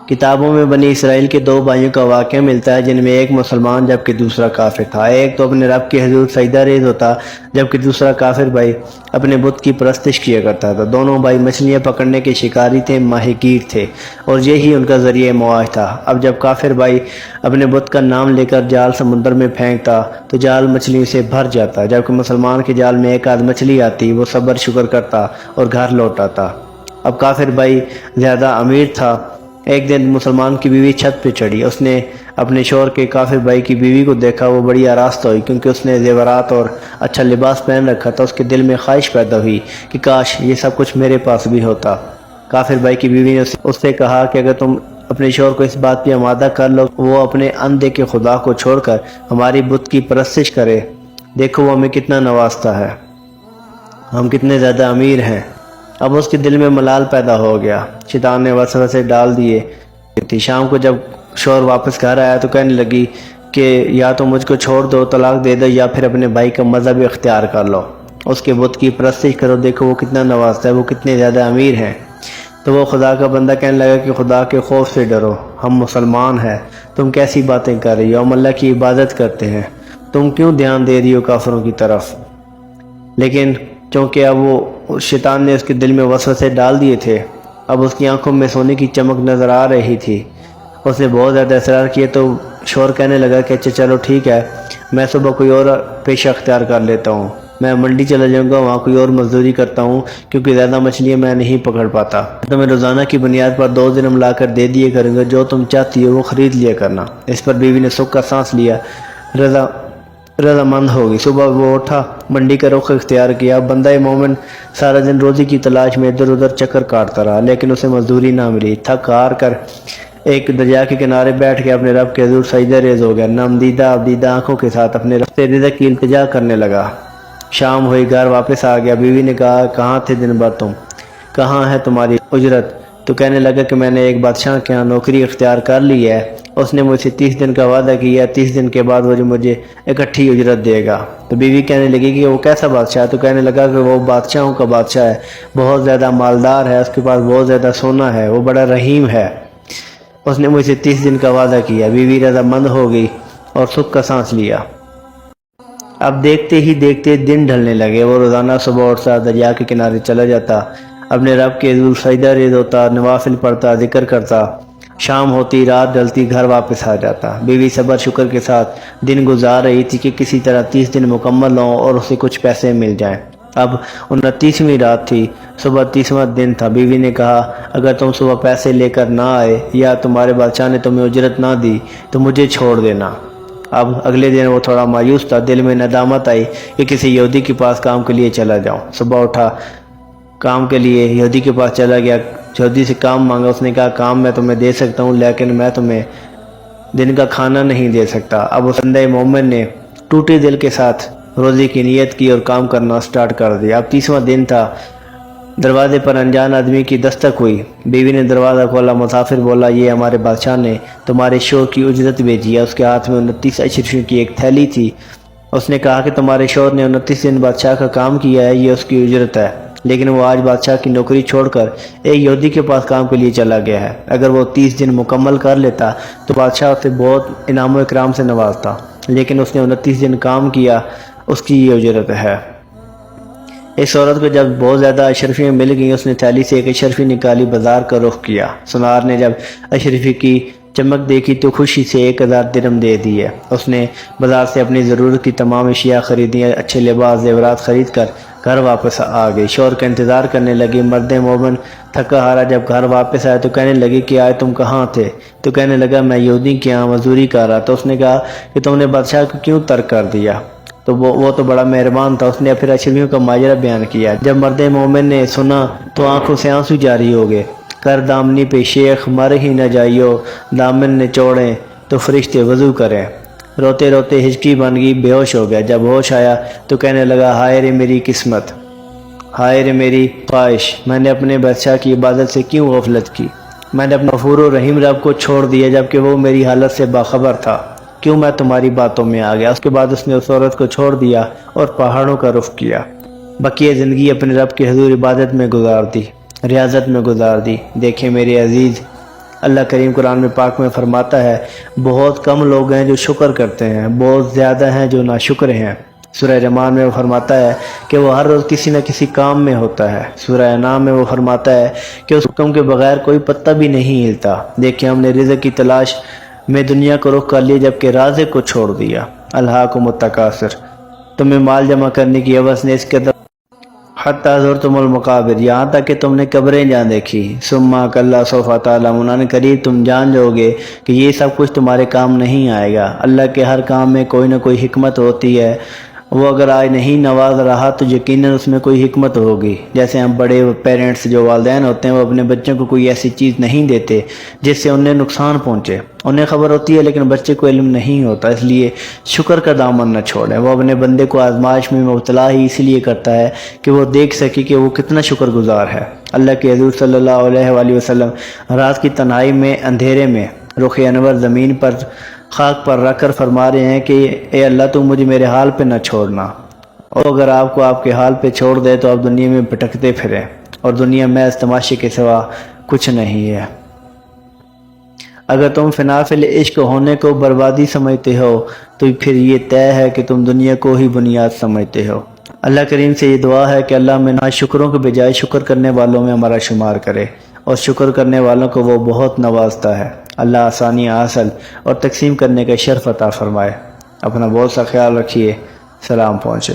کتابوں میں بنی اسرائیل کے دو بھائیوں کا واقعہ ملتا ہے جن میں ایک مسلمان جبکہ دوسرا کافر تھا۔ ایک تو اپنے رب کے حضور سجدہ ریز ہوتا جبکہ دوسرا کافر بھائی اپنے بت کی پرستش کیا کرتا تھا۔ دونوں بھائی مچھلیاں پکڑنے کے شکاری تھے، ماہی گیر تھے، اور یہی ان کا ذریعہ معاش تھا۔ اب جب کافر بھائی اپنے بت کا نام لے کر جال سمندر میں پھینکتا تو جال مچھلیوں سے بھر جاتا، جبکہ مسلمان کے جال میں ایک آدھ مچھلی آتی، وہ صبر شکر کرتا اور گھر لوٹ آتا۔ اب کافر بھائی زیادہ امیر تھا۔ ایک دن مسلمان کی بیوی چھت پہ چڑھی، اس نے اپنے شوہر کے کافر بھائی کی بیوی کو دیکھا، وہ بڑی آراستہ ہوئی کیونکہ اس نے زیورات اور اچھا لباس پہن رکھا تھا۔ اس کے دل میں خواہش پیدا ہوئی کہ کاش یہ سب کچھ میرے پاس بھی ہوتا۔ کافر بھائی کی بیوی نے اس سے کہا کہ اگر تم اپنے شوہر کو اس بات پہ آمادہ کر لو وہ اپنے اندھے کے خدا کو چھوڑ کر ہماری بت کی پرستش کرے، دیکھو وہ ہمیں کتنا نوازتا ہے، ہم کتنے زیادہ امیر ہیں۔ اب اس کے دل میں ملال پیدا ہو گیا، شیطان نے وسوسے ڈال دیے تھی۔ شام کو جب شوہر واپس گھر آیا تو کہنے لگی کہ یا تو مجھ کو چھوڑ دو، طلاق دے دو، یا پھر اپنے بھائی کا مذہب اختیار کر لو، اس کے بت کی پرستش کرو، دیکھو وہ کتنا نوازتا ہے، وہ کتنے زیادہ امیر ہیں۔ تو وہ خدا کا بندہ کہنے لگا کہ خدا کے خوف سے ڈرو، ہم مسلمان ہیں، تم کیسی باتیں کر رہی ہو، ہم اللہ کی عبادت کرتے ہیں، تم کیوں دھیان دے رہی ہو کافروں کی طرف۔ لیکن چونکہ اب وہ شیطان نے اس کے دل میں وسوسے ڈال دیے تھے، اب اس کی آنکھوں میں سونے کی چمک نظر آ رہی تھی، اس نے بہت زیادہ اصرار کیا۔ تو شوہر کہنے لگا کہ اچھا چلو ٹھیک ہے، میں صبح کوئی اور پیشہ اختیار کر لیتا ہوں، میں منڈی چلا جاؤں گا، وہاں کوئی اور مزدوری کرتا ہوں کیونکہ زیادہ مچھلیاں میں نہیں پکڑ پاتا، تو میں روزانہ کی بنیاد پر 2 درہم لا کر دے دیے کروں گا، جو تم چاہتی ہو وہ خرید لیا کرنا۔ اس پر بیوی نے سکھ کا سانس لیا، رضامند ہوگی۔ صبح وہ اٹھا، منڈی کا رخ اختیار کیا۔ بندہ مومن سارا دن روزی کی تلاش میں ادھر ادھر چکر کاٹتا رہا لیکن اسے مزدوری نہ ملی۔ تھک ہار کر ایک دریا کے کنارے بیٹھ کے اپنے رب کے حضور سجدہ ریز ہو گیا، نمدیدہ ابدیدہ آنکھوں کے ساتھ اپنے رب سے رزق کی التجا کرنے لگا۔ شام ہوئی، گھر واپس آ گیا۔ بیوی نے کہا کہاں تھے دن بھر تم، کہاں ہے تمہاری اجرت؟ تو کہنے لگا کہ میں نے ایک بادشاہ کے ہاں نوکری اختیار کر لی ہے، اس نے مجھ سے 30 دن کا وعدہ کیا، 30 دن کے بعد وہ مجھے اکٹھی اجرت دے گا۔ تو بیوی کہنے لگی کہ وہ کیسا بادشاہ ہے؟ تو کہنے لگا کہ وہ بادشاہوں کا بادشاہ ہے، بہت زیادہ مالدار ہے، اس کے پاس بہت زیادہ سونا ہے، وہ بڑا رحیم ہے، اس نے مجھ سے 30 دن کا وعدہ کیا۔ بیوی رضامند ہو گئی اور سکھ کا سانس لیا۔ اب دیکھتے ہی دیکھتے دن ڈھلنے لگے۔ وہ روزانہ صبح اٹھتا، دریا کے کنارے چلا جاتا، اپنے رب کے حضور سجدہ ریز ہوتا، نوافل پڑھتا، ذکر کرتا۔ شام ہوتی، رات ڈلتی، گھر واپس آ جاتا۔ بیوی صبر شکر کے ساتھ دن گزار رہی تھی کہ کسی طرح 30 دن مکمل ہوں اور اسے کچھ پیسے مل جائیں۔ اب 29ویں رات تھی، صبح 30واں دن تھا۔ بیوی نے کہا اگر تم صبح پیسے لے کر نہ آئے یا تمہارے بادشاہ نے تمہیں اجرت نہ دی تو مجھے چھوڑ دینا۔ اب اگلے دن وہ تھوڑا مایوس تھا، دل میں ندامت آئی کہ کسی یہودی کے پاس کام کے لیے چلا جاؤں۔ صبح اٹھا، کام کے لیے یہودی کے پاس چلا گیا، یہودی سے کام مانگا۔ اس نے کہا کام میں تمہیں دے سکتا ہوں لیکن میں تمہیں دن کا کھانا نہیں دے سکتا۔ اب اس بندہ مومن نے ٹوٹے دل کے ساتھ روزی کی نیت کی اور کام کرنا سٹارٹ کر دیا۔ اب 30واں دن تھا، دروازے پر انجان آدمی کی دستک ہوئی۔ بیوی نے دروازہ کھولا، مسافر بولا یہ ہمارے بادشاہ نے تمہارے شوہر کی اجرت بھیجی ہے۔ اس کے ہاتھ میں 29 اشرفیوں کی ایک تھیلی تھی۔ اس نے کہا کہ تمہارے شوہر نے 29 دن بادشاہ کا کام کیا ہے، یہ اس کی اجرت ہے، لیکن وہ آج بادشاہ کی نوکری چھوڑ کر ایک یہودی کے پاس کام کے لیے چلا گیا ہے۔ اگر وہ 30 دن مکمل کر لیتا تو بادشاہ اسے بہت انعام و اکرام سے نوازتا، لیکن اس نے 29 دن کام کیا، اس کی یہ اجرت ہے۔ اس عورت کو جب بہت زیادہ اشرفیاں مل گئیں، اس نے تھیلی سے ایک اشرفی نکالی، بازار کا رخ کیا۔ سنار نے جب اشرفی کی چمک دیکھی تو خوشی سے 1000 درہم دے دیے۔ اس نے بازار سے اپنی ضرورت کی تمام اشیاء خریدیں، اچھے لباس زیورات خرید کر گھر واپس آ گئی۔ شوہر کا انتظار کرنے لگی۔ مرد مومن تھکا ہارا جب گھر واپس آیا تو کہنے لگی کہ آج تم کہاں تھے؟ تو کہنے لگا میں یہودی کے یہاں مزدوری کر رہا۔ تو اس نے کہا کہ تم نے بادشاہ کو کیوں ترک کر دیا؟ تو وہ تو بڑا مہربان تھا، اس نے پھر اشرفیوں کا ماجرا بیان کیا۔ جب مرد مومن نے سنا تو آنکھوں سے آنسو جاری ہو گئے۔ کر دامنی پہ شیخ مر ہی نہ جائیو، دامن نے چوڑیں تو فرشتے وضو کریں۔ روتے روتے ہچکی بن گئی، بے ہوش ہو گیا۔ جب ہوش آیا تو کہنے لگا ہائے رے میری قسمت، ہائے رے میری خواہش، میں نے اپنے بادشاہ کی عبادت سے کیوں غفلت کی؟ میں نے اپنے غفور و رحیم رب کو چھوڑ دیا جبکہ وہ میری حالت سے باخبر تھا، کیوں میں تمہاری باتوں میں آ گیا؟ اس کے بعد اس نے اس عورت کو چھوڑ دیا اور پہاڑوں کا رخ کیا۔ بقیہ زندگی اپنے رب کے حضور عبادت میں گزار دی، ریاضت میں گزار دی۔ دیکھیں میرے عزیز، اللہ کریم قرآن میں پاک میں فرماتا ہے بہت کم لوگ ہیں جو شکر کرتے ہیں، بہت زیادہ ہیں جو ناشکر ہیں۔ سورہ رحمان میں وہ فرماتا ہے کہ وہ ہر روز کسی نہ کسی کام میں ہوتا ہے۔ سورہ انعام میں وہ فرماتا ہے کہ اس حکم کے بغیر کوئی پتہ بھی نہیں ہلتا۔ دیکھیں ہم نے رزق کی تلاش میں دنیا کو رخ کر لیا جبکہ رازق کو چھوڑ دیا۔ الہاکم التکاثر، تمہیں مال جمع کرنے کی عوض نے اس قدر حتیٰ زرتم المقابر، یہاں تک کہ تم نے قبریں جان دیکھی۔ ثم کلا سوف تعلمون، ان قریب تم جان جاؤ گے کہ یہ سب کچھ تمہارے کام نہیں آئے گا۔ اللہ کے ہر کام میں کوئی نہ کوئی حکمت ہوتی ہے، وہ اگر آج نہیں نواز رہا تو یقیناً اس میں کوئی حکمت ہوگی۔ جیسے ہم بڑے پیرنٹس جو والدین ہوتے ہیں وہ اپنے بچوں کو کوئی ایسی چیز نہیں دیتے جس سے انہیں نقصان پہنچے، انہیں خبر ہوتی ہے لیکن بچے کو علم نہیں ہوتا، اس لیے شکر کا دامن نہ چھوڑیں۔ وہ اپنے بندے کو آزمائش میں مبتلا ہی اس لیے کرتا ہے کہ وہ دیکھ سکے کہ وہ کتنا شکر گزار ہے۔ اللہ کے حضور صلی اللہ علیہ وآلہ وسلم رات کی تنہائی میں اندھیرے میں رخ انور زمین پر خاک پر رکھ کر فرما رہے ہیں کہ اے اللہ تو مجھے میرے حال پہ نہ چھوڑنا، اور اگر آپ کو آپ کے حال پہ چھوڑ دے تو آپ دنیا میں بھٹکتے پھریں، اور دنیا محض تماشے کے سوا کچھ نہیں ہے۔ اگر تم فنا فی العشق ہونے کو بربادی سمجھتے ہو تو پھر یہ طے ہے کہ تم دنیا کو ہی بنیاد سمجھتے ہو۔ اللہ کریم سے یہ دعا ہے کہ اللہ میں ناشکروں کے بجائے شکر کرنے والوں میں ہمارا شمار کرے، اور شکر کرنے والوں کو وہ بہت نوازتا ہے۔ اللہ آسانیاں حاصل اور تقسیم کرنے کا شرف عطا فرمائے۔ اپنا بہت سا خیال رکھیے۔ سلام پہنچے۔